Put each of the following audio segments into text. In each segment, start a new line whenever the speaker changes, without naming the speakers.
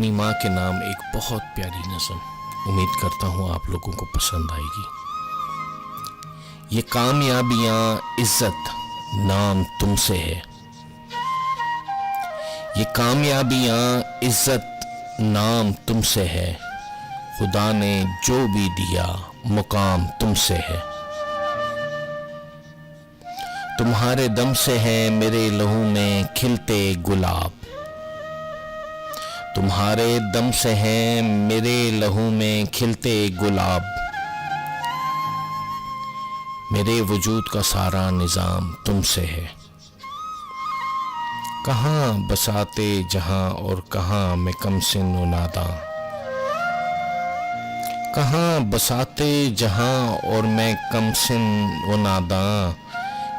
अपनी माँ के नाम एक बहुत प्यारी नज़म, उम्मीद करता हूँ आप लोगों को पसंद आएगी। ये कामयाबियाँ इज्जत नाम तुमसे है, ये कामयाबियाँ इज्जत नाम तुमसे है, खुदा ने जो भी दिया मुकाम तुमसे है। तुम्हारे दम से है मेरे लहू में खिलते गुलाब, तुम्हारे दम से है मेरे लहू में खिलते गुलाब, मेरे वजूद का सारा निज़ाम तुमसे है। कहाँ बसाते जहाँ और कहाँ मैं कमसिन व नादां, कहाँ बसाते जहाँ और मैं कमसिन व नादां,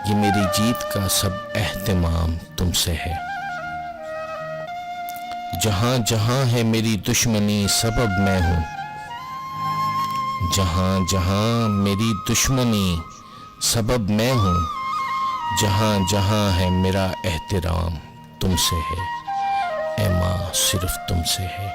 ये मेरी जीत का सब एहतिमाम तुमसे है। जहाँ जहाँ है मेरी दुश्मनी सबब मैं हूँ, जहाँ जहाँ मेरी दुश्मनी सबब मैं हूँ, जहाँ जहाँ है मेरा एहतराम तुमसे है। ऐ माँ सिर्फ तुमसे है।